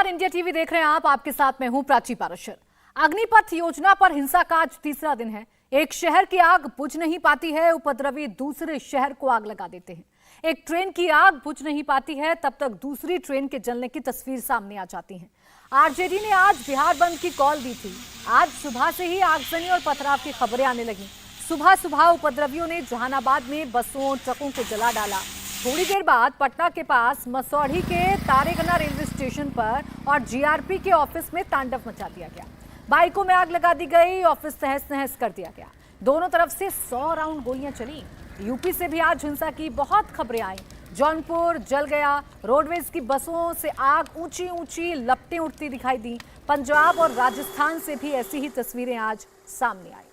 नमस्कार, India TV देख रहे हैं आप। आपके साथ मैं हूं प्राची पाराशर। अग्निपथ योजना पर हिंसा का आज तीसरा दिन है। एक शहर की आग बुझ नहीं पाती है, उपद्रवी दूसरे शहर को आग लगा देते हैं। एक ट्रेन की आग बुझ नहीं पाती है, तब तक दूसरी ट्रेन के जलने की तस्वीर सामने आ जाती है। आरजेडी ने आज बिहार बंद की कॉल दी थी। आज सुबह से ही आगजनी और पथराव की खबरें आने लगी। सुबह सुबह उपद्रवियों ने जहानाबाद में बसों ट्रकों को जला डाला। थोड़ी देर बाद पटना के पास मसौढ़ी के तारेगना रेलवे स्टेशन पर और जीआरपी के ऑफिस में तांडव मचा दिया गया। बाइकों में आग लगा दी गई, ऑफिस तहस नहस कर दिया गया। दोनों तरफ से 100 राउंड गोलियां चली। यूपी से भी आज हिंसा की बहुत खबरें आई। जौनपुर जल गया, रोडवेज की बसों से आग ऊंची ऊंची लपटें उठती दिखाई दी। पंजाब और राजस्थान से भी ऐसी ही तस्वीरें आज सामने आई।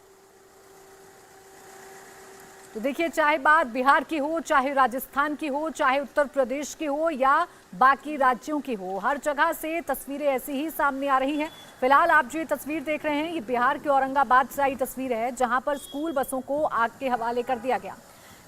तो देखिए, चाहे बात बिहार की हो, चाहे राजस्थान की हो, चाहे उत्तर प्रदेश की हो या बाकी राज्यों की हो, हर जगह से तस्वीरें ऐसी ही सामने आ रही हैं। फिलहाल आप जो ये तस्वीर देख रहे हैं, ये बिहार के औरंगाबाद से आई तस्वीर है, जहां पर स्कूल बसों को आग के हवाले कर दिया गया।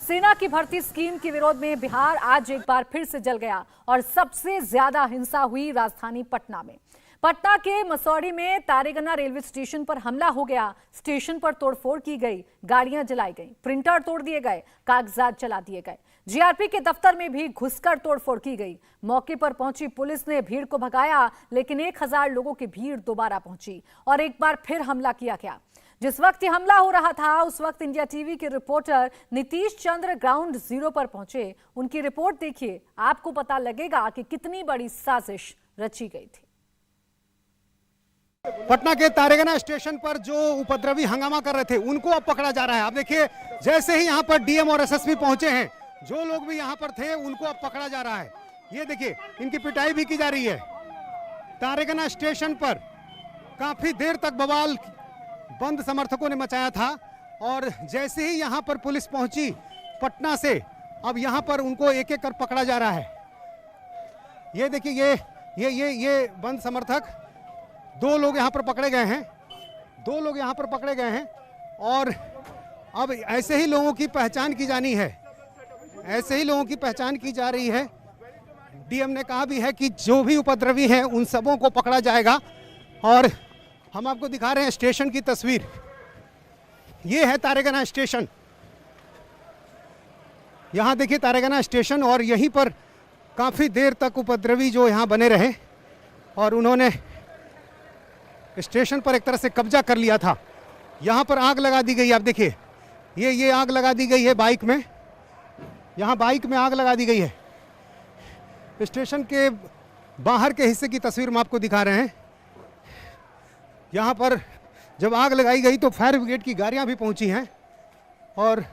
सेना की भर्ती स्कीम के विरोध में बिहार आज एक बार फिर से जल गया और सबसे ज्यादा हिंसा हुई राजधानी पटना में। पटना के मसौढ़ी में तारेगना रेलवे स्टेशन पर हमला हो गया। स्टेशन पर तोड़फोड़ की गई, गाड़ियां जलाई गई, प्रिंटर तोड़ दिए गए, कागजात जला दिए गए। जीआरपी के दफ्तर में भी घुसकर तोड़फोड़ की गई। मौके पर पहुंची पुलिस ने भीड़ को भगाया, लेकिन 1000 लोगों की भीड़ दोबारा पहुंची और एक बार फिर हमला किया गया। जिस वक्त ये हमला हो रहा था, उस वक्त इंडिया टीवी के रिपोर्टर नीतीश चंद्र ग्राउंड जीरो पर पहुंचे। उनकी रिपोर्ट देखिए, आपको पता लगेगा कि कितनी बड़ी साजिश रची गई थी। पटना के तारेगना स्टेशन पर जो उपद्रवी हंगामा कर रहे थे, उनको अब पकड़ा जा रहा है। आप देखिए, जैसे ही यहाँ पर डीएम और एसएसपी पहुंचे हैं, जो लोग भी यहाँ पर थे उनको अब पकड़ा जा रहा है। ये देखिए, इनकी पिटाई भी की जा रही है। तारेगना स्टेशन पर काफी देर तक बवाल बंद समर्थकों ने मचाया था और जैसे ही यहाँ पर पुलिस पहुंची पटना से, अब यहाँ पर उनको एक एक कर पकड़ा जा रहा है। ये देखिए, ये बंद समर्थक, 2 लोग यहाँ पर पकड़े गए हैं, 2 लोग यहाँ पर पकड़े गए हैं और अब ऐसे ही लोगों की पहचान की जानी है, ऐसे ही लोगों की पहचान की जा रही है। डीएम ने कहा भी है कि जो भी उपद्रवी हैं उन सबों को पकड़ा जाएगा। और हम आपको दिखा रहे हैं स्टेशन की तस्वीर। ये है तारेगना स्टेशन। यहाँ देखिए तारेगना स्टेशन, और यहीं पर काफ़ी देर तक उपद्रवी जो यहाँ बने रहे और उन्होंने स्टेशन पर एक तरह से कब्जा कर लिया था। यहाँ पर आग लगा दी गई। आप देखिए, ये आग लगा दी गई है बाइक में, यहाँ बाइक में आग लगा दी गई है। स्टेशन के बाहर के हिस्से की तस्वीर हम आपको दिखा रहे हैं। यहाँ पर जब आग लगाई गई तो फायर ब्रिगेड की गाड़ियाँ भी पहुँची हैं और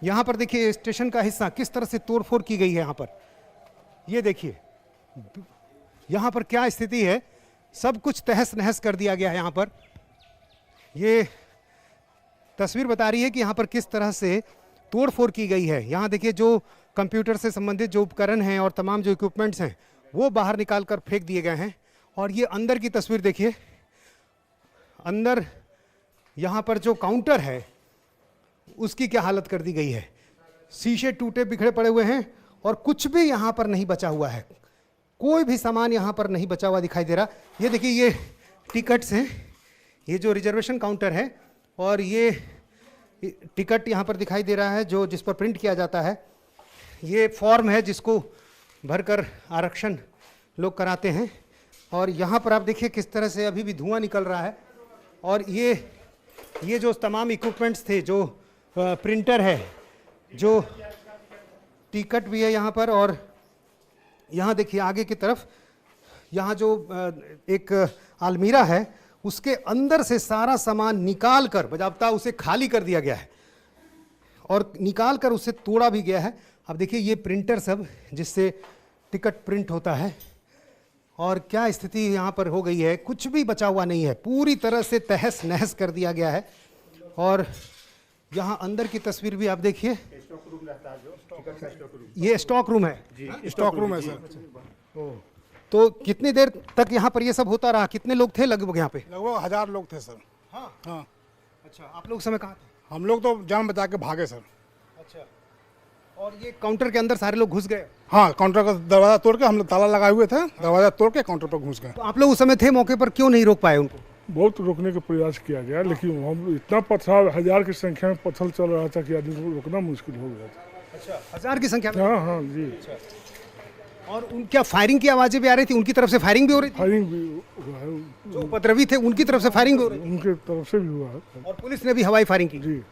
यहाँ पर देखिए स्टेशन का हिस्सा किस तरह से तोड़फोड़ की गई है। यहाँ पर ये देखिए, यहाँ पर क्या स्थिति है, सब कुछ तहस नहस कर दिया गया है। यहाँ पर ये तस्वीर बता रही है कि यहाँ पर किस तरह से तोड़फोड़ की गई है। यहाँ देखिए, जो कंप्यूटर से संबंधित जो उपकरण हैं और तमाम जो इक्विपमेंट्स हैं वो बाहर निकाल कर फेंक दिए गए हैं। और ये अंदर की तस्वीर देखिए, अंदर यहाँ पर जो काउंटर है उसकी क्या हालत कर दी गई है। शीशे टूटे बिखरे पड़े हुए हैं और कुछ भी यहाँ पर नहीं बचा हुआ है, कोई भी सामान यहाँ पर नहीं बचा हुआ दिखाई दे रहा। ये देखिए, ये टिकट्स हैं, ये जो रिजर्वेशन काउंटर है और ये टिकट यहाँ पर दिखाई दे रहा है जो जिस पर प्रिंट किया जाता है। ये फॉर्म है जिसको भरकर आरक्षण लोग कराते हैं। और यहाँ पर आप देखिए किस तरह से अभी भी धुआं निकल रहा है। और ये जो तमाम इक्विपमेंट्स थे, जो प्रिंटर है, जो टिकट भी है यहाँ पर, और यहाँ देखिए आगे की तरफ, यहाँ जो एक अलमीरा है उसके अंदर से सारा सामान निकाल कर बजाबता उसे खाली कर दिया गया है और निकाल कर उसे तोड़ा भी गया है। अब देखिए, ये प्रिंटर सब जिससे टिकट प्रिंट होता है, और क्या स्थिति यहाँ पर हो गई है, कुछ भी बचा हुआ नहीं है, पूरी तरह से तहस नहस कर दिया गया है। और यहाँ अंदर की तस्वीर भी आप देखिए, ये स्टॉक रूम है जी, स्टॉक रूम है सर। तो कितनी देर तक यहाँ पर ये सब होता रहा? कितने लोग थे लगभग यहाँ पे? लगभग 1000 लोग थे सर। हाँ हाँ। अच्छा, आप लोग समय कहाँ थे? हम लोग तो जान बचा के भागे सर। अच्छा, और ये काउंटर के अंदर सारे लोग घुस गए। हाँ, काउंटर का दरवाजा तोड़ के हम लोग ताला लगाए हुए थे, दरवाजा तोड़ के काउंटर पर घुस गए। तो आप लोग उस समय थे मौके पर, क्यों नहीं रोक पाए उनको? बहुत रोकने का प्रयास किया गया, लेकिन हम इतना पत्थर, 1000 की संख्या में पत्थर चल रहा था कि आदमी को रोकना मुश्किल हो गया था। अच्छा, 1000 की संख्या में? हाँ हाँ जी। और क्या फायरिंग की आवाजें भी आ रही थी? उनकी तरफ से फायरिंग भी हो रही थी? फायरिंग भी हुआ है, जो उपद्रवी थे उनकी तरफ से फायरिंग भी हो रही थी? उनके तरफ से भी हुआ है और पुलिस ने भी हवाई फायरिंग की? जी।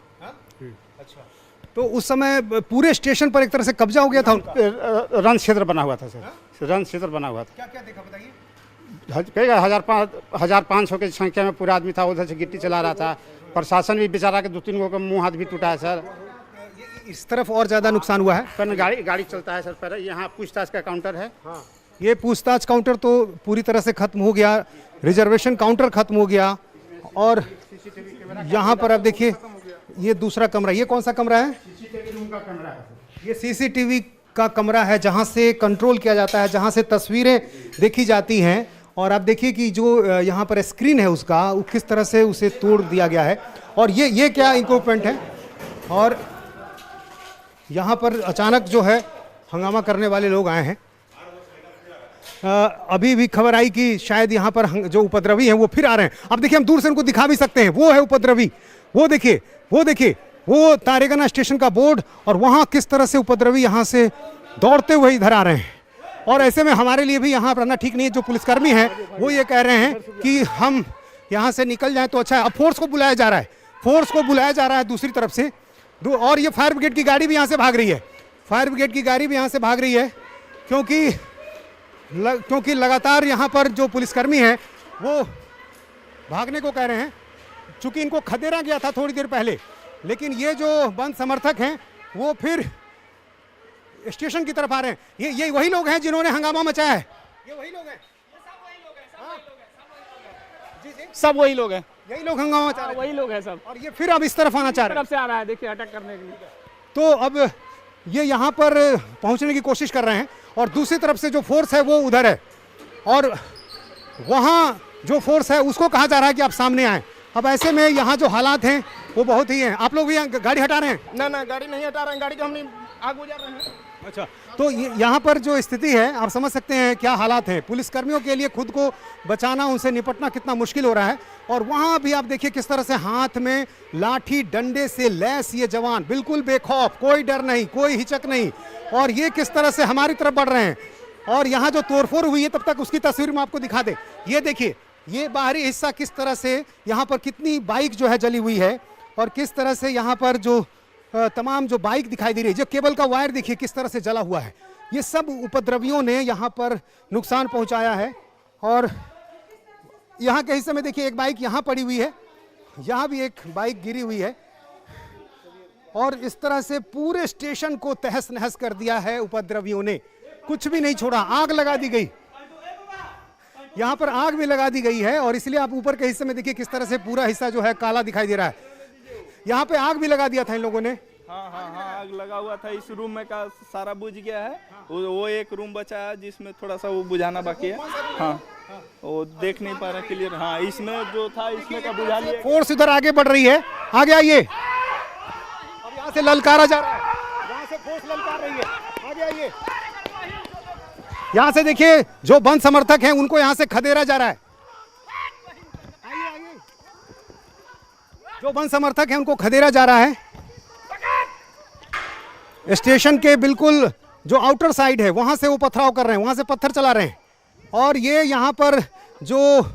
अच्छा, तो उस समय पूरे स्टेशन पर एक तरह से कब्जा हो गया था उनका? रन क्षेत्र बना हुआ था सर, रन क्षेत्र बना हुआ था। क्या क्या देखा बताइए? 1500 की संख्या में पूरा आदमी था, उधर से गिट्टी चला रहा था। प्रशासन भी बेचारा के 2-3 गो का मुंह हाथ भी टूटा है सर। इस तरफ और ज्यादा नुकसान हुआ है? पर गाड़ी चलता है सर। पर यहाँ पूछताछ का काउंटर है। हाँ, ये पूछताछ काउंटर तो पूरी तरह से खत्म हो गया, रिजर्वेशन काउंटर खत्म हो गया। और यहाँ पर अब देखिए ये दूसरा कमरा, ये कौन सा कमरा है? ये सीसीटीवी का कमरा है, जहाँ से कंट्रोल किया जाता है, जहाँ से तस्वीरें देखी जाती हैं। और आप देखिए कि जो यहाँ पर स्क्रीन है उसका, वो किस तरह से उसे तोड़ दिया गया है। और ये क्या इक्विपमेंट है। और यहाँ पर अचानक जो है हंगामा करने वाले लोग आए हैं। अभी भी खबर आई कि शायद यहाँ पर जो उपद्रवी हैं वो फिर आ रहे हैं। अब देखिए हम दूर से उनको दिखा भी सकते हैं, वो है उपद्रवी। वो देखिए, वो देखिए, वो तारेगना स्टेशन का बोर्ड, और वहाँ किस तरह से उपद्रवी यहाँ से दौड़ते हुए इधर आ रहे हैं। और ऐसे में हमारे लिए भी यहाँ रहना ठीक नहीं है। जो पुलिसकर्मी हैं वो ये कह रहे हैं कि हम यहाँ से निकल जाएं तो अच्छा है। अब फोर्स को बुलाया जा रहा है, फोर्स को बुलाया जा रहा है दूसरी तरफ से। और ये फायर ब्रिगेड की गाड़ी भी यहाँ से भाग रही है, फायर ब्रिगेड की गाड़ी भी यहाँ से भाग रही है, क्योंकि लगातार यहाँ पर जो पुलिसकर्मी हैं वो भागने को कह रहे हैं। चूँकि इनको खदेड़ा गया था थोड़ी देर पहले, लेकिन ये जो बंद समर्थक हैं वो फिर स्टेशन की तरफ आ रहे हैं। ये वही लोग हैं जिन्होंने हंगामा मचाया है। ये वही लोग हैं, सब वही लोग हैं, यही लोग हंगामा मचा रहे हैं। वही लोग हैं सब। और ये फिर अब इस तरफ आना चाह रहे हैं, तरफ से आ रहा है, देखिए अटैक करने के लिए। तो अब ये यहाँ पर पहुँचने की कोशिश कर रहे हैं। और दूसरी तरफ से जो फोर्स है वो उधर है, और वहाँ जो फोर्स है उसको कहा जा रहा है कि आप सामने आए। अब ऐसे में यहाँ जो हालात हैं वो बहुत ही हैं। आप लोग भी यहाँ गाड़ी हटा रहे हैं? ना गाड़ी नहीं हटा रहे हैं, गाड़ी को हम आग बुझा रहे हैं। अच्छा, तो यहाँ पर जो स्थिति है आप समझ सकते हैं क्या हालात हैं। पुलिसकर्मियों के लिए खुद को बचाना, उनसे निपटना कितना मुश्किल हो रहा है। और वहाँ भी आप देखिए किस तरह से हाथ में लाठी डंडे से लैस ये जवान, बिल्कुल बेखौफ, कोई डर नहीं, कोई हिचक नहीं, और ये किस तरह से हमारी तरफ बढ़ रहे हैं। और यहाँ जो तोड़फोड़ हुई है, तब तक उसकी तस्वीर में आपको दिखा दे। ये देखिए, ये बाहरी हिस्सा किस तरह से, यहाँ पर कितनी बाइक जो है जली हुई है, और किस तरह से यहाँ पर जो तमाम जो बाइक दिखाई दे रही है, जो केबल का वायर देखिए किस तरह से जला हुआ है। ये सब उपद्रवियों ने यहाँ पर नुकसान पहुँचाया है। और यहाँ के हिस्से में देखिए एक बाइक यहाँ पड़ी हुई है, यहाँ भी एक बाइक गिरी हुई है। और इस तरह से पूरे स्टेशन को तहस नहस कर दिया है उपद्रवियों ने, कुछ भी नहीं छोड़ा। आग लगा दी गई, यहाँ पर आग भी लगा दी गई है। और इसलिए आप ऊपर के हिस्से में देखिए किस तरह से पूरा हिस्सा जो है काला दिखाई दे रहा है। यहाँ पे आग भी लगा दिया था इन लोगों ने। हाँ, आग लगा हुआ था। इस रूम में का सारा बुझ गया है, वो एक रूम बचा है जिसमें थोड़ा सा वो बुझाना बाकी है। हाँ, वो देख नहीं पा रहे क्लियर। हाँ, इसमें जो था इसमें का बुझा लिया। फोर्स इधर आगे बढ़ रही है, आगे आइए। अब यहाँ से ललकारा जा रहा है, यहाँ से फोर्स ललकार रही है, आगे आइए। यहाँ से देखिए जो बंद समर्थक हैं उनको यहाँ से खदेड़ा जा रहा है। जो बंद समर्थक हैं उनको खदेड़ा जा रहा है। स्टेशन के बिल्कुल जो आउटर साइड है वहां से वो पथराव कर रहे हैं, वहां से पत्थर चला रहे हैं। और ये यहाँ पर जो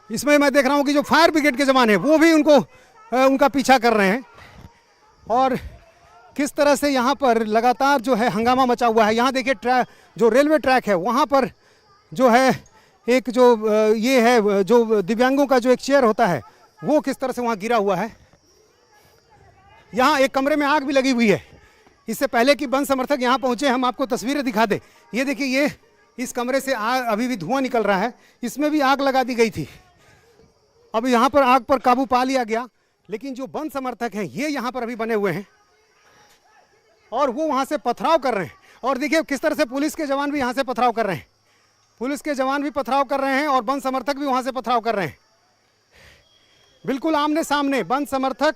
इसमें मैं देख रहा हूँ कि जो फायर ब्रिगेड के जवान हैं वो भी उनका पीछा कर रहे हैं। और किस तरह से यहाँ पर लगातार जो है हंगामा मचा हुआ है। यहाँ देखिए जो रेलवे ट्रैक है वहाँ पर जो है एक जो ये है जो दिव्यांगों का जो एक चेयर होता है वो किस तरह से वहाँ गिरा हुआ है। यहाँ एक कमरे में आग भी लगी हुई है। इससे पहले कि बंद समर्थक यहाँ पहुँचे हम आपको तस्वीरें दिखा दें। ये देखिए, ये इस कमरे से अभी भी धुआं निकल रहा है, इसमें भी आग लगा दी गई थी। अब यहाँ पर आग पर काबू पा लिया गया, लेकिन जो बंद समर्थक हैं ये यहाँ पर अभी बने हुए हैं और वो वहाँ से पथराव कर रहे हैं। और देखिए किस तरह से पुलिस के जवान भी यहाँ से पथराव कर रहे हैं, पुलिस के जवान भी पथराव कर रहे हैं और बंद समर्थक भी वहाँ से पथराव कर रहे हैं। बिल्कुल आमने सामने बंद समर्थक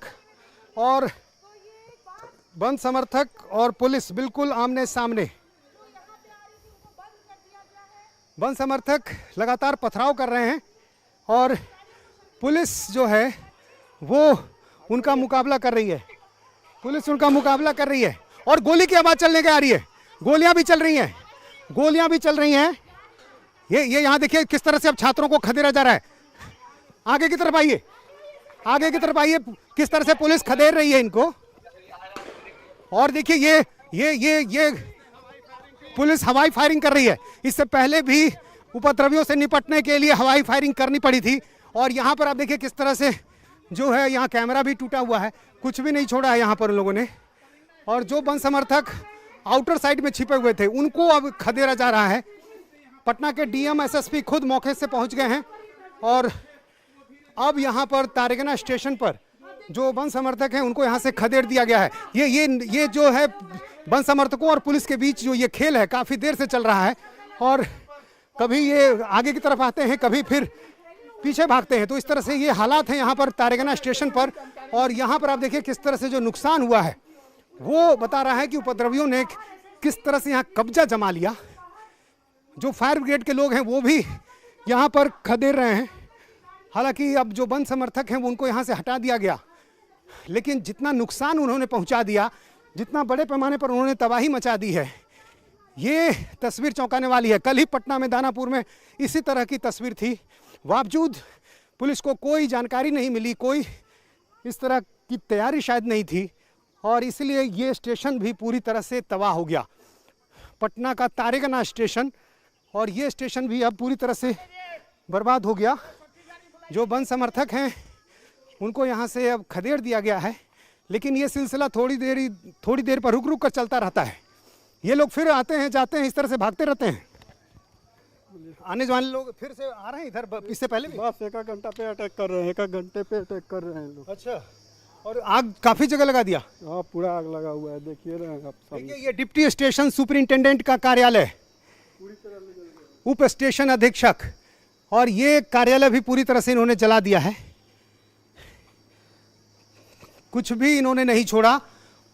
और बंद समर्थक और पुलिस बिल्कुल आमने सामने। बंद समर्थक लगातार पथराव कर रहे हैं और पुलिस जो है वो उनका मुकाबला कर रही है। पुलिस उनका मुकाबला कर रही है और गोली की आवाज़ चलने के आ रही है। गोलियां भी चल रही हैं, गोलियां भी चल रही हैं। ये यहाँ देखिए किस तरह से अब छात्रों को खदेड़ा जा रहा है। आगे की तरफ आइए, आगे की तरफ आइए, किस तरह से पुलिस खदेड़ रही है इनको। और देखिए ये पुलिस हवाई फायरिंग कर रही है। इससे पहले भी उपद्रवियों से निपटने के लिए हवाई फायरिंग करनी पड़ी थी। और यहाँ पर आप देखिए किस तरह से जो है, यहाँ कैमरा भी टूटा हुआ है, कुछ भी नहीं छोड़ा है यहाँ पर उन लोगों ने। और जो बंद समर्थक आउटर साइड में छिपे हुए थे उनको अब खदेड़ा जा रहा है। पटना के डीएम एसएसपी खुद मौके से पहुंच गए हैं और अब यहाँ पर तारेगना स्टेशन पर जो बंद समर्थक हैं उनको यहाँ से खदेड़ दिया गया है। ये जो है बंद समर्थकों और पुलिस के बीच जो ये खेल है काफ़ी देर से चल रहा है और कभी ये आगे की तरफ आते हैं, कभी फिर पीछे भागते हैं। तो इस तरह से ये हालात हैं यहाँ पर तारेगना स्टेशन पर। और यहाँ पर आप देखिए किस तरह से जो नुकसान हुआ है वो बता रहा है कि उपद्रवियों ने किस तरह से यहाँ कब्जा जमा लिया। जो फायर ब्रिगेड के लोग हैं वो भी यहाँ पर खदेड़ रहे हैं। हालांकि अब जो बंद समर्थक हैं वो उनको यहाँ से हटा दिया गया, लेकिन जितना नुकसान उन्होंने पहुँचा दिया, जितना बड़े पैमाने पर उन्होंने तबाही मचा दी है, ये तस्वीर चौंकाने वाली है। कल ही पटना में दानापुर में इसी तरह की तस्वीर थी, बावजूद पुलिस को कोई जानकारी नहीं मिली, कोई इस तरह की तैयारी शायद नहीं थी और इसलिए ये स्टेशन भी पूरी तरह से तबाह हो गया। पटना का तारेगना स्टेशन, और ये स्टेशन भी अब पूरी तरह से बर्बाद हो गया। जो बंद समर्थक हैं उनको यहाँ से अब खदेड़ दिया गया है, लेकिन ये सिलसिला थोड़ी देर पर रुक रुक कर चलता रहता है। ये लोग फिर आते हैं जाते हैं, इस तरह से भागते रहते हैं। आने जाने लोग फिर से आ रहे हैं इधर, इससे पहले भी बस एक घंटा पे अटैक कर रहे हैं, एक घंटे पे अटैक कर रहे हैं लोग। अच्छा, और आग काफी जगह लगा दिया। हाँ, पूरा आग लगा हुआ है, देखिए रहे हैं आप सब। देखिए ये डिप्टी स्टेशन सुपरिंटेंडेंट का कार्यालय, उप स्टेशन अधीक्षक, और ये कार्यालय भी पूरी तरह से इन्होंने जला दिया है। कुछ भी इन्होंने नहीं छोड़ा।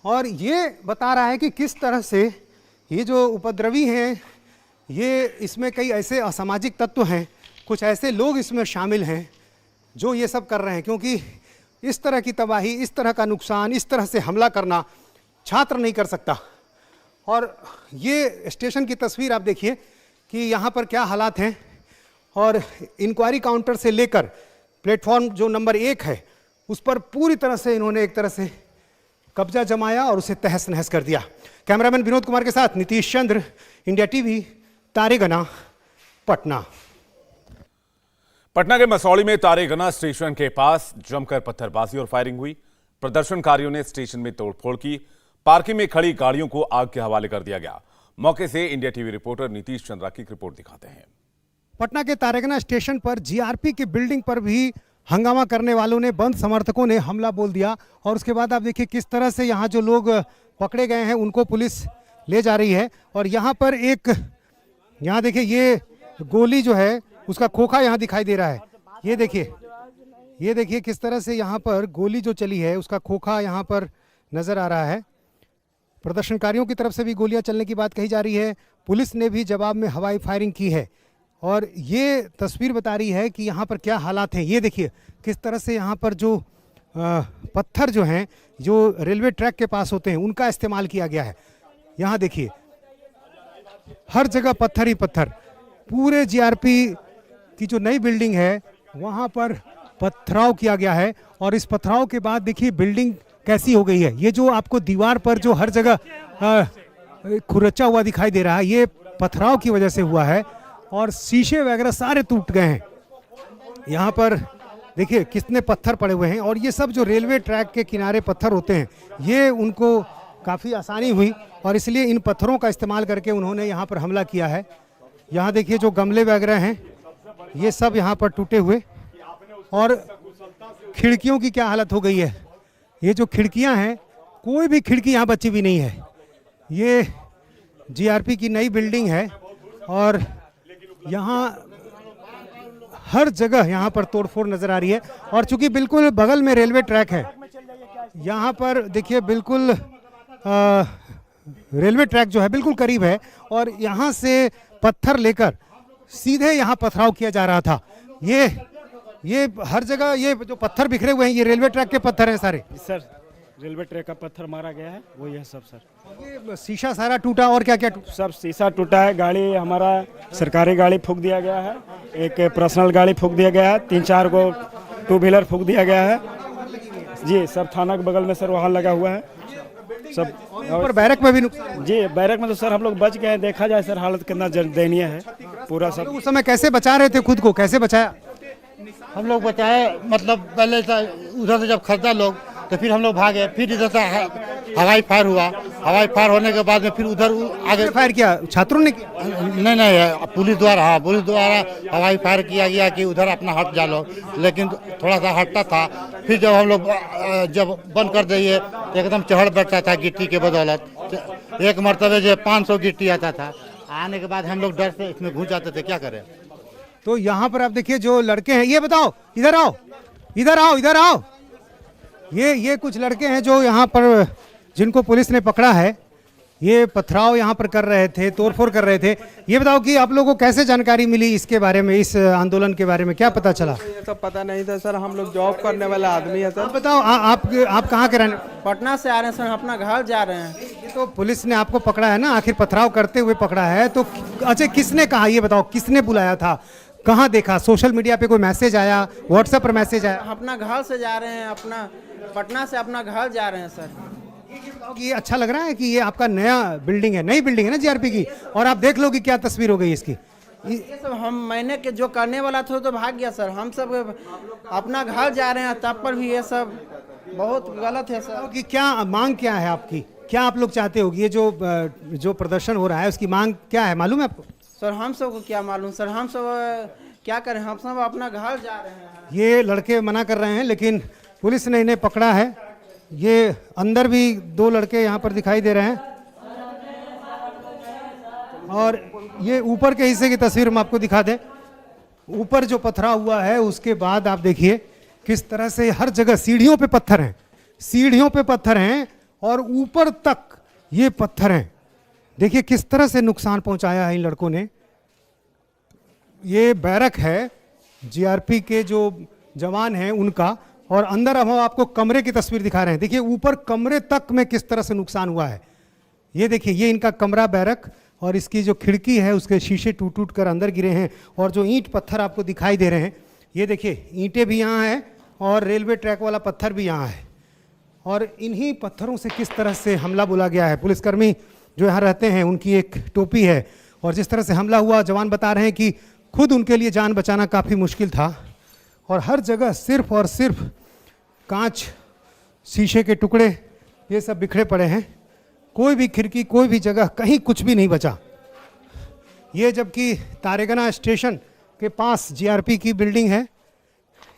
और ये बता रहा है कि किस तरह से ये जो उपद्रवी हैं, ये इसमें कई ऐसे असामाजिक तत्व हैं, कुछ ऐसे लोग इसमें शामिल हैं जो ये सब कर रहे हैं। क्योंकि इस तरह की तबाही, इस तरह का नुकसान, इस तरह से हमला करना छात्र नहीं कर सकता। और ये स्टेशन की तस्वीर आप देखिए कि यहाँ पर क्या हालात हैं। और इंक्वायरी काउंटर से लेकर प्लेटफॉर्म जो नंबर 1 है उस पर पूरी तरह से इन्होंने एक तरह से कब्जा जमाया और उसे तहस नहस कर दिया। कैमरामैन विनोद कुमार के साथ नीतीश चंद्र, इंडिया टीवी, तारेगना, पटना। पटना के मसौड़ी में तारेगना स्टेशन के पास जमकर पत्थरबाजी और फायरिंग हुई। प्रदर्शनकारियों ने स्टेशन में तोड़फोड़ की। पार्किंग में खड़ी गाड़ियों को आग के हवाले कर दिया गया। मौके से India TV reporter Nitish Chandra की रिपोर्ट दिखाते हैं। पटना के तारेगना स्टेशन पर जीआरपी की बिल्डिंग पर भी हंगामा करने वालों ने, बंद समर्थकों ने हमला बोल दिया। और उसके बाद आप देखिए किस तरह से यहाँ जो लोग पकड़े गए हैं उनको पुलिस ले जा रही है। और यहाँ पर यहाँ देखिए ये गोली जो है उसका खोखा यहाँ दिखाई दे रहा है। ये देखिए किस तरह से यहाँ पर गोली जो चली है उसका खोखा यहाँ पर नज़र आ रहा है। प्रदर्शनकारियों की तरफ से भी गोलियां चलने की बात कही जा रही है। पुलिस ने भी जवाब में हवाई फायरिंग की है। और ये तस्वीर बता रही है कि यहाँ पर क्या हालात हैं। ये देखिए किस तरह से यहाँ पर जो पत्थर जो हैं, जो रेलवे ट्रैक के पास होते हैं, उनका इस्तेमाल किया गया है। यहाँ देखिए हर जगह पत्थर ही पत्थर। पूरे जीआरपी की जो नई बिल्डिंग है वहाँ पर पथराव किया गया है। और इस पथराव के बाद देखिए बिल्डिंग कैसी हो गई है। ये जो आपको दीवार पर जो हर जगह खुरचा हुआ दिखाई दे रहा है, ये पथराव की वजह से हुआ है। और शीशे वगैरह सारे टूट गए हैं। यहाँ पर देखिए कितने पत्थर पड़े हुए हैं। और ये सब जो रेलवे ट्रैक के किनारे पत्थर होते हैं, ये उनको काफ़ी आसानी हुई और इसलिए इन पत्थरों का इस्तेमाल करके उन्होंने यहाँ पर हमला किया है। यहाँ देखिए जो गमले वगैरह हैं ये सब यहाँ पर टूटे हुए। और खिड़कियों की क्या हालत हो गई है। ये जो खिड़कियाँ हैं, कोई भी खिड़की यहाँ बची भी नहीं है। ये जीआरपी की नई बिल्डिंग है और यहाँ हर जगह यहाँ पर तोड़फोड़ नज़र आ रही है। और चूंकि बिल्कुल बगल में रेलवे ट्रैक है, यहाँ पर देखिए बिल्कुल रेलवे ट्रैक जो है बिल्कुल करीब है और यहाँ से पत्थर लेकर सीधे यहाँ पथराव किया जा रहा था। ये हर जगह ये जो पत्थर बिखरे हुए हैं ये रेलवे ट्रैक के पत्थर हैं सारे। सर रेलवे ट्रैक का पत्थर मारा गया है, वही है सब सर। ये शीशा सारा टूटा और क्या क्या टूटा? सब शीशा टूटा है, गाड़ी हमारा सरकारी गाड़ी फूंक दिया गया है, एक पर्सनल गाड़ी फूंक दिया गया है, 3-4 गो 2 व्हीलर फूंक दिया गया है जी। सब थाना के बगल में सर वहाँ लगा हुआ है सब। और बैरक में भी नुकसान? जी बैरक में तो सर हम लोग बच गए हैं, देखा जाए सर हालत कितना दयनीय है पूरा सब। उस समय कैसे बचा रहे थे खुद को, कैसे बचाया? हम लोग बचाए, मतलब पहले उधर से जब खरीदा लोग तो फिर हम लोग भागे, फिर इधर से हवाई फायर हुआ, हवाई फायर होने के बाद में फिर उधर आगे फायर किया छात्रों ने किया? नहीं पुलिस द्वारा, हाँ पुलिस द्वारा हवाई फायर किया गया कि उधर अपना हट जा लो, लेकिन थोड़ा सा हटता था। फिर जब हम लोग जब बंद कर दिए एकदम चढ़ बैठता था गिट्टी के बदौलत। एक मरतबे जो 500 गिट्टी आता था, आने के बाद हम लोग डर से इसमें घुस जाते थे, क्या करें। तो यहाँ पर आप देखिए जो लड़के हैं, ये बताओ, इधर आओ इधर आओ इधर आओ। ये कुछ लड़के हैं जो यहाँ पर जिनको पुलिस ने पकड़ा है, ये पथराव यहाँ पर कर रहे थे, तोड़फोड़ कर रहे थे। ये बताओ कि आप लोगों को कैसे जानकारी मिली इसके बारे में, इस आंदोलन के बारे में क्या पता चला? ये सब पता नहीं था सर, हम लोग जॉब करने वाला आदमी है सर। आप बताओ आप कहाँ के रहने? पटना से आ रहे हैं सर, अपना घर जा रहे हैं। ये तो पुलिस ने आपको पकड़ा है ना, आखिर पथराव करते हुए पकड़ा है तो अच्छा किसने कहा, ये बताओ किसने बुलाया था, कहाँ देखा? सोशल मीडिया पे कोई मैसेज आया, व्हाट्सएप पर मैसेज आया? अपना घर से जा रहे हैं, अपना पटना से अपना घर जा रहे हैं सर। ये अच्छा लग रहा है कि ये आपका नया बिल्डिंग है, नई बिल्डिंग है ना जीआरपी की, और आप देख लो कि क्या तस्वीर हो गई इसकी। ये सब हम महीने के जो करने वाला था तो भाग गया सर। हम सब अपना घर जा रहे हैं, तब पर भी ये सब बहुत गलत है सर। कि क्या मांग क्या है आपकी, क्या आप लोग चाहते हो? ये जो प्रदर्शन हो रहा है उसकी मांग क्या है, मालूम है आपको? सर हम सब को क्या मालूम सर, हम सब क्या करें, हम सब अपना घर जा रहे हैं। ये लड़के मना कर रहे हैं लेकिन पुलिस ने इन्हें पकड़ा है। ये अंदर भी 2 लड़के यहाँ पर दिखाई दे रहे हैं और ये ऊपर के हिस्से की तस्वीर हम आपको दिखा दें। ऊपर जो पथराव हुआ है उसके बाद आप देखिए किस तरह से हर जगह सीढ़ियों पे पत्थर हैं, सीढ़ियों पे पत्थर हैं और ऊपर तक ये पत्थर हैं। देखिए किस तरह से नुकसान पहुंचाया है इन लड़कों ने। ये बैरक है जीआरपी के जो जवान हैं उनका, और अंदर अब हम आपको कमरे की तस्वीर दिखा रहे हैं। देखिए ऊपर कमरे तक में किस तरह से नुकसान हुआ है। ये देखिए ये इनका कमरा बैरक, और इसकी जो खिड़की है उसके शीशे टूट टूट कर अंदर गिरे हैं, और जो ईंट पत्थर आपको दिखाई दे रहे हैं, ये देखिए ईंटें भी यहाँ हैं और रेलवे ट्रैक वाला पत्थर भी यहाँ है। और इन्हीं पत्थरों से किस तरह से हमला बोला गया है। पुलिसकर्मी जो यहाँ रहते हैं उनकी एक टोपी है, और जिस तरह से हमला हुआ जवान बता रहे हैं कि खुद उनके लिए जान बचाना काफ़ी मुश्किल था। और हर जगह सिर्फ और सिर्फ कांच, शीशे के टुकड़े ये सब बिखरे पड़े हैं, कोई भी खिड़की, कोई भी जगह, कहीं कुछ भी नहीं बचा। ये जबकि तारेगना स्टेशन के पास जीआरपी की बिल्डिंग है।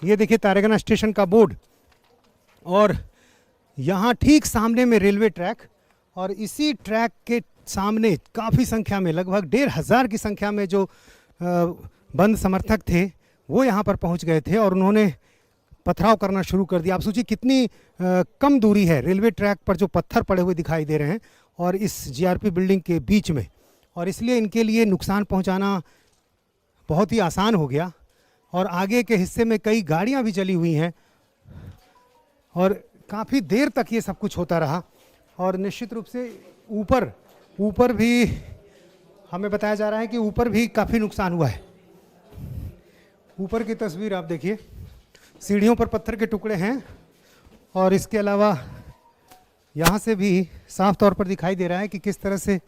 ये देखिए तारेगना स्टेशन का बोर्ड, और यहाँ ठीक सामने में रेलवे ट्रैक, और इसी ट्रैक के सामने काफ़ी संख्या में, लगभग 1500 की संख्या में जो बंद समर्थक थे वो यहाँ पर पहुँच गए थे और उन्होंने पथराव करना शुरू कर दिया। आप सोचिए कितनी कम दूरी है रेलवे ट्रैक पर जो पत्थर पड़े हुए दिखाई दे रहे हैं और इस जीआरपी बिल्डिंग के बीच में, और इसलिए इनके लिए नुकसान पहुंचाना बहुत ही आसान हो गया। और आगे के हिस्से में कई गाड़ियां भी जली हुई हैं और काफ़ी देर तक ये सब कुछ होता रहा। और निश्चित रूप से ऊपर भी हमें बताया जा रहा है कि ऊपर भी काफ़ी नुकसान हुआ है। ऊपर की तस्वीर आप देखिए, सीढ़ियों पर पत्थर के टुकड़े हैं, और इसके अलावा यहाँ से भी साफ तौर पर दिखाई दे रहा है कि किस तरह से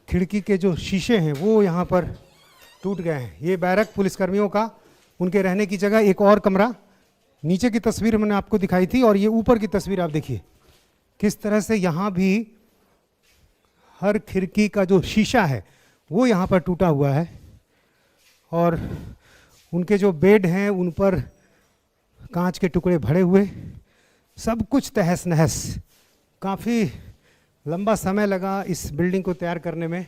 खिड़की के जो शीशे हैं वो यहाँ पर टूट गए हैं। ये बैरक पुलिसकर्मियों का, उनके रहने की जगह एक और कमरा, नीचे की तस्वीर मैंने आपको दिखाई थी, और ये ऊपर की तस्वीर आप देखिए किस तरह से यहाँ भी हर खिड़की का जो शीशा है वो यहाँ पर टूटा हुआ है, और उनके जो बेड हैं उन पर कांच के टुकड़े भरे हुए, सब कुछ तहस नहस। काफ़ी लंबा समय लगा इस बिल्डिंग को तैयार करने में।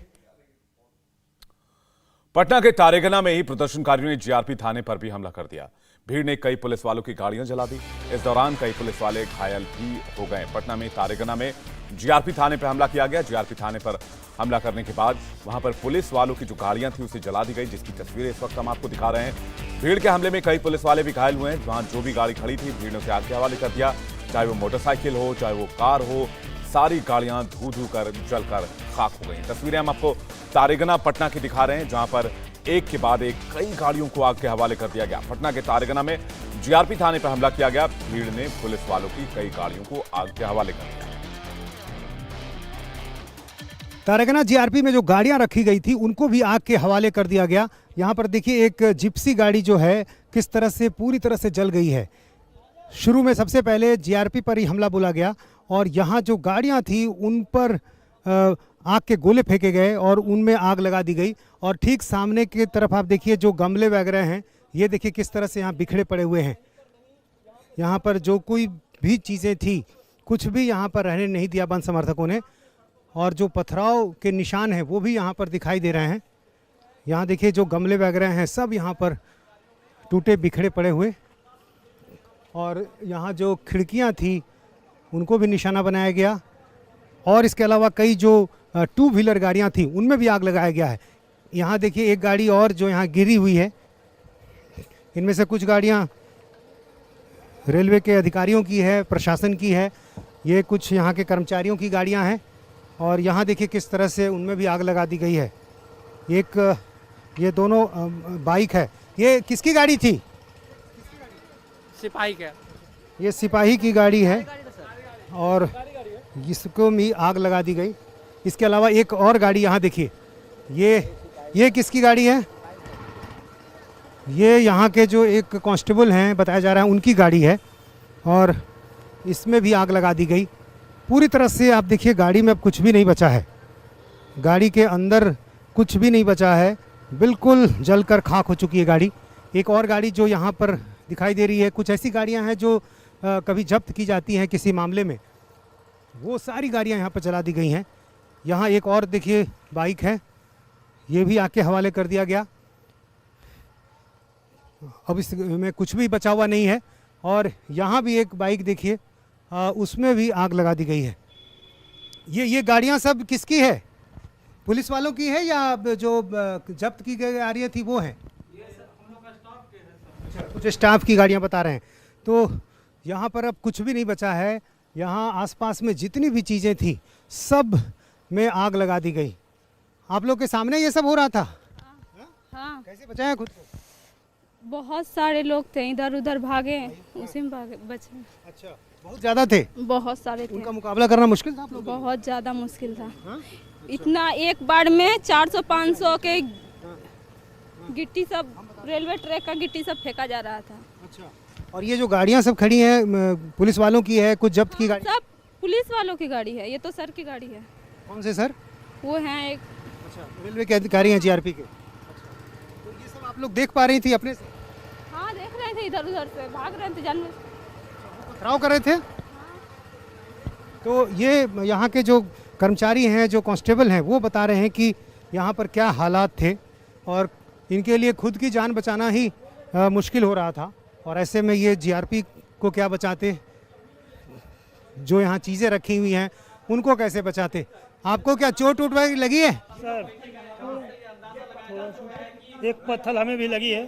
पटना के तारेगना में ही प्रदर्शनकारियों ने जीआरपी थाने पर भी हमला कर दिया। भीड़ ने कई पुलिस वालों की गाड़ियां जला दी। इस दौरान कई पुलिस वाले घायल भी हो गए। पटना में तारेगना में जीआरपी थाने पर हमला किया गया। जीआरपी थाने पर हमला करने के बाद वहां पर पुलिस वालों की जो गाड़ियां थी उसे जला दी गई, जिसकी तस्वीरें इस वक्त हम आपको दिखा रहे हैं। भीड़ के हमले में कई पुलिस वाले भी घायल हुए हैं। वहां जो भी गाड़ी खड़ी थी भीड़ ने उसे आग के हवाले कर दिया। चाहे वो मोटरसाइकिल हो, चाहे वो कार हो, सारी गाड़ियां धू धू कर जलकर खाक हो गई। तस्वीरें हम आपको तारेगना पटना की दिखा रहे हैं, जहां पर एक के बाद एक कई गाड़ियों को आग के हवाले कर दिया गया। पटना के तारेगना में जीआरपी थाने पर हमला किया गया। भीड़ ने पुलिस वालों की कई गाड़ियों को आग के हवाले कर दिया। तारेगना जीआरपी में जो गाड़ियां रखी गई थी उनको भी आग के हवाले कर दिया गया। यहाँ पर देखिए एक जिप्सी गाड़ी जो है किस तरह से पूरी तरह से जल गई है। शुरू में सबसे पहले जीआरपी पर ही हमला बोला गया और यहाँ जो गाड़ियाँ थी उन पर आग के गोले फेंके गए और उनमें आग लगा दी गई। और ठीक सामने की तरफ आप देखिए जो गमले वगैरह हैं, ये देखिए किस तरह से यहाँ बिखरे पड़े हुए हैं। यहाँ पर जो कोई भी चीज़ें थी कुछ भी यहाँ पर रहने नहीं दिया बंद समर्थकों ने। और जो पथराव के निशान हैं वो भी यहाँ पर दिखाई दे रहे हैं। यहाँ देखिए जो गमले वगैरह हैं सब यहाँ पर टूटे बिखरे पड़े हुए। और यहाँ जो खिड़कियाँ थी उनको भी निशाना बनाया गया। और इसके अलावा कई जो 2 व्हीलर गाड़ियाँ थी उनमें भी आग लगाया गया है। यहाँ देखिए एक गाड़ी और जो यहाँ गिरी हुई है। इनमें से कुछ गाड़ियाँ रेलवे के अधिकारियों की है, प्रशासन की है, ये कुछ यहाँ के कर्मचारियों की गाड़ियाँ हैं। और यहाँ देखिए किस तरह से उनमें भी आग लगा दी गई है। एक ये दोनों बाइक है, ये किसकी गाड़ी थी? सिपाही का। ये सिपाही की गाड़ी है और इसको भी आग लगा दी गई। इसके अलावा एक और गाड़ी यहाँ देखिए, ये किसकी गाड़ी है? ये यहाँ के जो एक कांस्टेबल हैं बताया जा रहा है उनकी गाड़ी है और इसमें भी आग लगा दी गई। पूरी तरह से आप देखिए गाड़ी में अब कुछ भी नहीं बचा है। गाड़ी के अंदर कुछ भी नहीं बचा है, बिल्कुल जलकर खाक हो चुकी है गाड़ी। एक और गाड़ी जो यहाँ पर दिखाई दे रही है, कुछ ऐसी गाड़ियाँ हैं जो कभी जब्त की जाती हैं किसी मामले में, वो सारी गाड़ियाँ यहाँ पर जला दी गई हैं। यहाँ एक और देखिए बाइक है, ये भी आग के हवाले कर दिया गया। अब इसमें कुछ भी बचा हुआ नहीं है। और यहाँ भी एक बाइक देखिए, उसमें भी आग लगा दी गई है। ये गाड़ियाँ सब किसकी है? पुलिस वालों की है या जो जब्त की गई गाड़ियाँ थी वो हैं? कुछ स्टाफ की गाड़ियाँ बता रहे हैं। तो यहाँ पर अब कुछ भी नहीं बचा है। यहाँ आसपास में जितनी भी चीज़ें थी सब में आग लगा दी गई। आप लोग के सामने ये सब हो रहा था? हाँ। कैसे बचाया खुद को? बहुत सारे लोग थे, इधर उधर भागे, उसी में भागे बचे। अच्छा, बहुत ज़्यादा थे? बहुत सारे थे। उनका मुकाबला करना मुश्किल था आप लोगों को? बहुत ज़्यादा मुश्किल था। इतना एक बार में 400-500 के गिट्टी सब, रेलवे ट्रैक का गिट्टी सब फेंका जा रहा था। अच्छा, और ये जो गाड़ियाँ सब खड़ी हैं पुलिस वालों की है, कुछ जब्त की गाड़ी? सब पुलिस वालों की गाड़ी है। ये तो सर की गाड़ी है। कौन से सर? वो हैं एक। अच्छा, रेलवे के अधिकारी हैं, जीआरपी के। तो ये सब आप लोग देख पा रही थी अपने से? हाँ, देख रहे थे, इधर उधर से भाग रहे थे, जानवर पथराव कर रहे थे। तो ये यहाँ के जो कर्मचारी हैं, जो कांस्टेबल हैं, वो बता रहे हैं कि यहाँ पर क्या हालात थे और इनके लिए खुद की जान बचाना ही मुश्किल हो रहा था। और ऐसे में ये जीआरपी को क्या बचाते, जो यहाँ चीज़ें रखी हुई हैं उनको कैसे बचाते? आपको क्या चोट वोट लगी है? सर एक पत्थर हमें भी लगी है,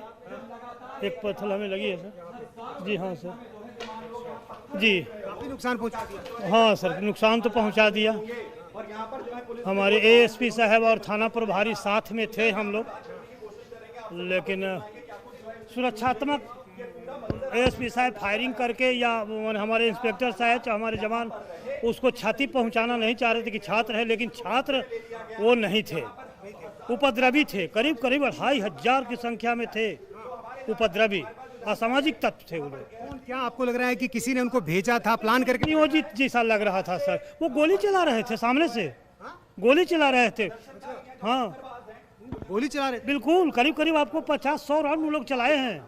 एक पत्थर हमें लगी है सर। जी हाँ सर, जी काफी नुकसान पहुंचा दिया। हाँ सर, नुकसान तो पहुंचा दिया। हमारे एएसपी साहब और थाना प्रभारी साथ में थे हम लोग, लेकिन सुरक्षात्मक एएसपी साहब फायरिंग करके या हमारे इंस्पेक्टर साहब चाहे हमारे जवान उसको क्षति पहुंचाना नहीं चाह रहे थे कि छात्र है, लेकिन छात्र वो नहीं थे, उपद्रवी थे। करीब करीब 2500 की संख्या में थे उपद्रवी, असामाजिक तत्व थे वो लोग। क्या आपको लग रहा है कि किसी ने उनको भेजा था प्लान करके? नियोजित जैसा लग रहा था सर। वो गोली चला रहे थे सामने से, गोली चला रहे थे। हाँ, गोली चला रहे? बिल्कुल, करीब करीब आपको 50-100 राउंड वो लोग चलाए हैं।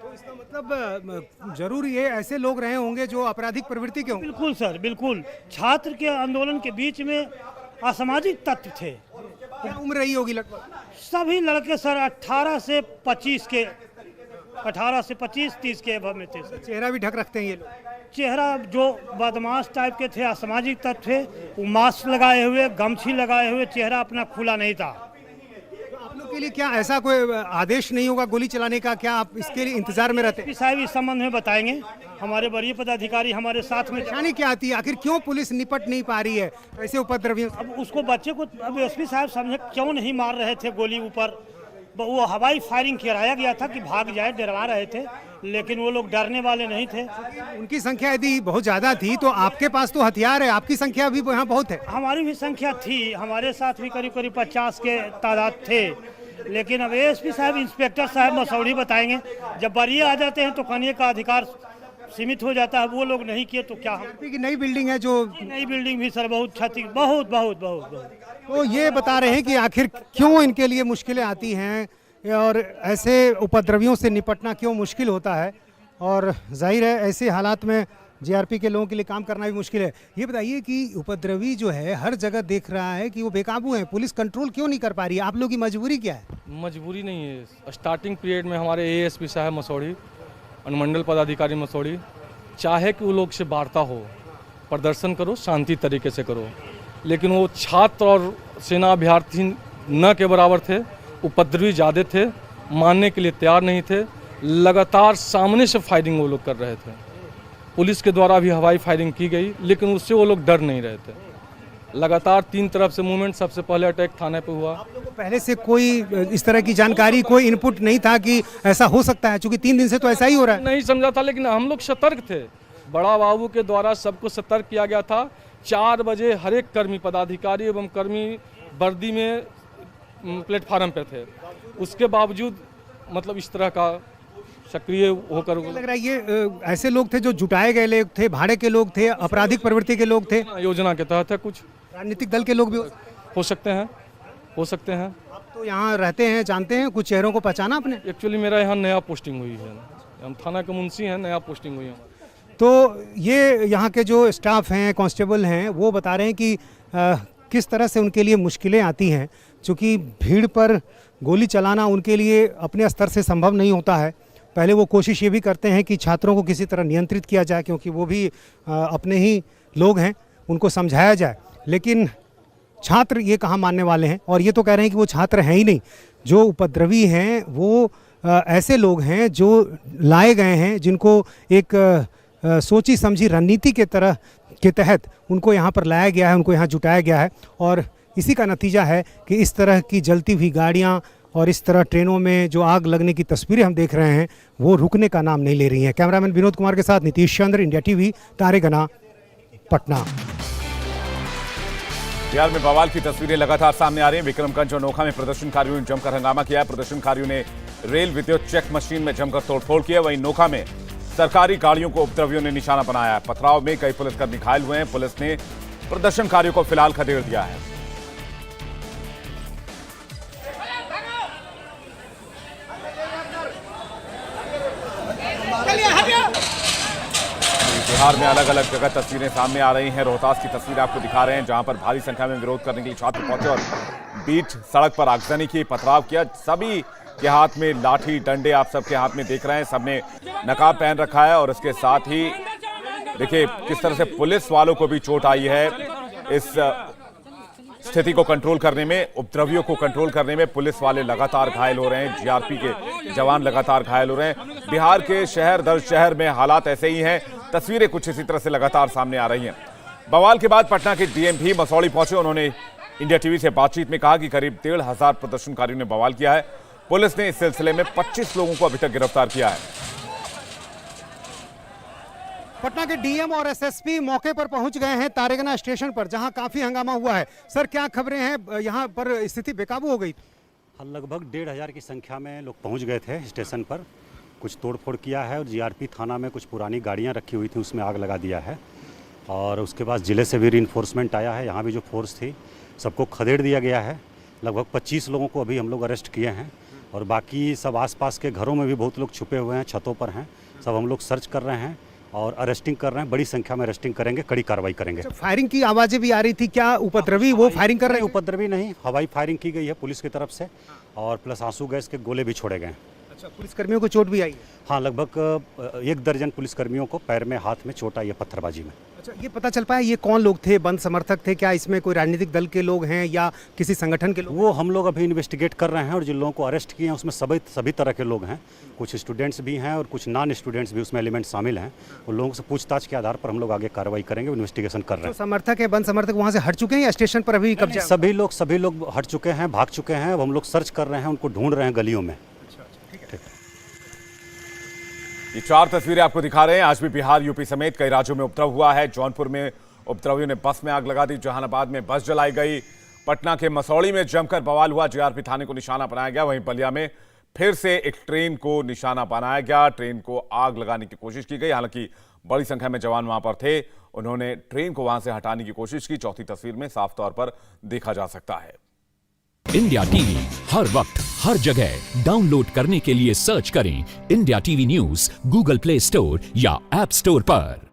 तो इसका मतलब जरूर ये ऐसे लोग रहे होंगे जो आपराधिक प्रवृत्ति के होंगे। बिल्कुल सर, बिल्कुल। छात्र के आंदोलन के बीच में असामाजिक तत्व थे। क्या उम्र रही होगी लगभग? सभी लड़के सर 18 से 25 के 18 से 25-30 के एबव में थे सर। चेहरा भी ढक रखते हैं ये लोग? चेहरा जो बदमाश टाइप के थे, असामाजिक तत्व थे, वो मास्क लगाए हुए, गमछी लगाए हुए, चेहरा अपना खुला नहीं था। आप लोग के लिए क्या ऐसा कोई आदेश नहीं होगा गोली चलाने का? क्या आप इसके लिए इंतजार में रहते हैं? साहब इस संबंध में बताएंगे, हमारे वरीय पदाधिकारी हमारे साथ में। परेशानी क्या आती है, आखिर क्यों पुलिस निपट नहीं पा रही है ऐसे उपद्रवियों से? अब उसको बच्चे को अब एसपी साहब समझे क्यों नहीं मार रहे थे गोली ऊपर। वो हवाई फायरिंग कराया गया था कि भाग जाए, डरवा रहे थे, लेकिन वो लोग डरने वाले नहीं थे। उनकी संख्या यदि बहुत ज्यादा थी तो आपके पास तो हथियार है, आपकी संख्या भी यहाँ बहुत है। हमारी भी संख्या थी, हमारे साथ भी करीब करीब 50 के तादाद थे, लेकिन अब एसपी साहब, इंस्पेक्टर साहब मसौड़ी बताएंगे। जब वरीय आ जाते हैं तो कहने का अधिकार सीमित हो जाता है, वो लोग नहीं किए तो क्या हम। की नई बिल्डिंग है जो नई बिल्डिंग भी सर बहुत क्षति, बहुत बहुत बहुत बहुत। तो ये बता रहे हैं कि आखिर क्यों इनके लिए मुश्किलें आती हैं और ऐसे उपद्रवियों से निपटना क्यों मुश्किल होता है, और जाहिर है ऐसे हालात में जीआरपी के लोगों के लिए काम करना भी मुश्किल है। ये बताइए कि उपद्रवी जो है हर जगह देख रहा है कि वो बेकाबू हैं, पुलिस कंट्रोल क्यों नहीं कर पा रही है? आप लोगों की मजबूरी क्या है? मजबूरी नहीं है, स्टार्टिंग पीरियड में हमारे एएसपी साहब मसौड़ी, अनुमंडल पदाधिकारी मसौड़ी चाहे कि वो लोग से वार्ता हो, प्रदर्शन करो, शांति तरीके से करो, लेकिन वो छात्र और सेना अभ्यर्थी न के बराबर थे, उपद्रवी ज़्यादा थे, मानने के लिए तैयार नहीं थे, लगातार सामने से फायरिंग वो लोग कर रहे थे। पुलिस के द्वारा भी हवाई फायरिंग की गई, लेकिन उससे वो लोग डर नहीं रहे थे। लगातार 3 तरफ से मूवमेंट, सबसे पहले अटैक थाने पे हुआ। आप लोगों को पहले से कोई इस तरह की जानकारी, कोई इनपुट नहीं था कि ऐसा हो सकता है? क्योंकि 3 दिन से तो ऐसा ही हो रहा है। नहीं समझा था, लेकिन हम लोग सतर्क थे, बड़ा बाबू के द्वारा सबको सतर्क किया गया था। 4 बजे हर एक कर्मी, पदाधिकारी एवं कर्मी वर्दी में प्लेटफार्म पे थे, उसके बावजूद मतलब इस तरह का सक्रिय होकर। लग रहा है ये ऐसे लोग थे जो जुटाए गए लोग थे, भाड़े के लोग थे, आपराधिक प्रवृत्ति के लोग थे, योजना के तहत है, कुछ राजनीतिक दल के लोग भी हो सकते हैं, हो सकते हैं। आप तो यहाँ रहते हैं, जानते हैं, कुछ चेहरों को पहचाना आपने? एक्चुअली मेरा यहाँ नया पोस्टिंग हुई है, हम थाना के मुंशी हैं, नया पोस्टिंग हुई है। तो ये यहाँ के जो स्टाफ हैं, कांस्टेबल हैं, वो बता रहे हैं कि किस तरह से उनके लिए मुश्किलें आती हैं, क्योंकि भीड़ पर गोली चलाना उनके लिए अपने स्तर से संभव नहीं होता है। पहले वो कोशिश ये भी करते हैं कि छात्रों को किसी तरह नियंत्रित किया जाए, क्योंकि वो भी अपने ही लोग हैं, उनको समझाया जाए, लेकिन छात्र ये कहाँ मानने वाले हैं। और ये तो कह रहे हैं कि वो छात्र हैं ही नहीं, जो उपद्रवी हैं वो ऐसे लोग हैं जो लाए गए हैं, जिनको एक सोची समझी रणनीति के तरह के तहत उनको यहाँ पर लाया गया है, उनको यहाँ जुटाया गया है, और इसी का नतीजा है कि इस तरह की जलती हुई गाड़ियाँ और इस तरह ट्रेनों में जो आग लगने की तस्वीरें हम देख रहे हैं वो रुकने का नाम नहीं ले रही हैं। कैमरामैन विनोद कुमार के साथ नीतीश चंद्र, इंडिया टीवी, तारेगना, पटना। बिहार में बवाल की तस्वीरें लगातार सामने आ रही हैं। विक्रमगंज और नोखा में प्रदर्शनकारियों ने जमकर हंगामा किया। प्रदर्शनकारियों ने रेल विद्युत चेक मशीन में जमकर तोड़फोड़ किया। वहीं नोखा में सरकारी गाड़ियों को उपद्रवियों ने निशाना बनाया। पथराव में कई पुलिसकर्मी घायल हुए हैं। पुलिस ने प्रदर्शनकारियों को फिलहाल खदेड़ दिया है। बिहार में अलग अलग जगह तस्वीरें सामने आ रही हैं। रोहतास की तस्वीर आपको दिखा रहे हैं, जहां पर भारी संख्या में विरोध करने के लिए छात्र पहुंचे और बीच सड़क पर आगजनी की, पथराव किया। सभी के हाथ में लाठी डंडे आप सबके हाथ में देख रहे हैं, सबने नकाब पहन रखा है। और इसके साथ ही देखिए किस तरह से पुलिस वालों को भी चोट आई है। इस स्थिति को कंट्रोल करने में, उपद्रवियों को कंट्रोल करने में पुलिस वाले लगातार घायल हो रहे हैं, जीआरपी के जवान लगातार घायल हो रहे हैं। बिहार के शहर दर शहर में हालात ऐसे ही हैं। तस्वीरें कुछ इसी तरह से लगातार सामने आ रही हैं। बवाल के बाद पटना के डीएम भी मसौड़ी पहुंचे। उन्होंने इंडिया टीवी से बातचीत में कहा कि करीब 1,500 प्रदर्शनकारियों ने बवाल किया है। पुलिस ने इस सिलसिले में 25 लोगों को अभी तक गिरफ्तार किया है। पटना के डीएम और एसएसपी मौके पर पहुंच गए हैं तारेगना स्टेशन पर, जहां काफी हंगामा हुआ है। सर, क्या खबरें हैं? यहां पर स्थिति बेकाबू हो गई? लगभग 1,500 की संख्या में लोग पहुंच गए थे स्टेशन पर। कुछ तोड़फोड़ किया है और जीआरपी थाना में कुछ पुरानी गाड़ियां रखी हुई थी, उसमें आग लगा दिया है। और उसके बाद ज़िले से भी रीइंफोर्समेंट आया है। यहाँ भी जो फोर्स थी सबको खदेड़ दिया गया है। लगभग 25 लोगों को अभी हम लोग अरेस्ट किए हैं, और बाकी सब आसपास के घरों में भी बहुत लोग छुपे हुए हैं, छतों पर हैं। सब हम लोग सर्च कर रहे हैं और अरेस्टिंग कर रहे हैं। बड़ी संख्या में अरेस्टिंग करेंगे, कड़ी कार्रवाई करेंगे। फायरिंग की आवाज़ें भी आ रही थी, क्या उपद्रवी वो फायरिंग कर रहे हैं? उपद्रवी नहीं, हवाई फायरिंग की गई है पुलिस की तरफ से, और प्लस आंसू गैस के गोले भी छोड़े गए। अच्छा, पुलिसकर्मियों को चोट भी आई है? हाँ, लगभग 1 दर्जन पुलिसकर्मियों को पैर में, हाथ में चोट आई है पत्थरबाजी में। अच्छा, ये पता चल पाया ये कौन लोग थे? बंद समर्थक थे क्या? इसमें कोई राजनीतिक दल के लोग हैं या किसी संगठन के लोग? वो हम लोग अभी इन्वेस्टिगेट कर रहे हैं और जिन लोगों को अरेस्ट किए हैं उसमें सभी तरह के लोग हैं। कुछ स्टूडेंट्स भी हैं और कुछ नॉन स्टूडेंट्स भी उसमें एलिमेंट शामिल हैं। उन लोगों से पूछताछ के आधार पर हम लोग आगे कार्रवाई करेंगे, इन्वेस्टिगेशन कर रहे हैं। जो समर्थक है, बंद समर्थक वहाँ से हट चुके हैं या स्टेशन पर अभी कब्जा? सभी लोग हट चुके हैं, भाग चुके हैं। अब हम लोग सर्च कर रहे हैं, उनको ढूंढ रहे हैं गलियों में। ये 4 तस्वीरें आपको दिखा रहे हैं। आज भी बिहार, यूपी समेत कई राज्यों में उपद्रव हुआ है। जौनपुर में उपद्रवियों ने बस में आग लगा दी, जहानाबाद में बस जलाई गई, पटना के मसौड़ी में जमकर बवाल हुआ, जीआरपी थाने को निशाना बनाया गया। वहीं बलिया में फिर से एक ट्रेन को निशाना बनाया गया, ट्रेन को आग लगाने की कोशिश की गई। हालांकि बड़ी संख्या में जवान वहां पर थे, उन्होंने ट्रेन को वहां से हटाने की कोशिश की। चौथी तस्वीर में साफ तौर पर देखा जा सकता है। इंडिया टीवी हर वक्त हर जगह डाउनलोड करने के लिए सर्च करें India TV news Google play store या ऐप स्टोर पर।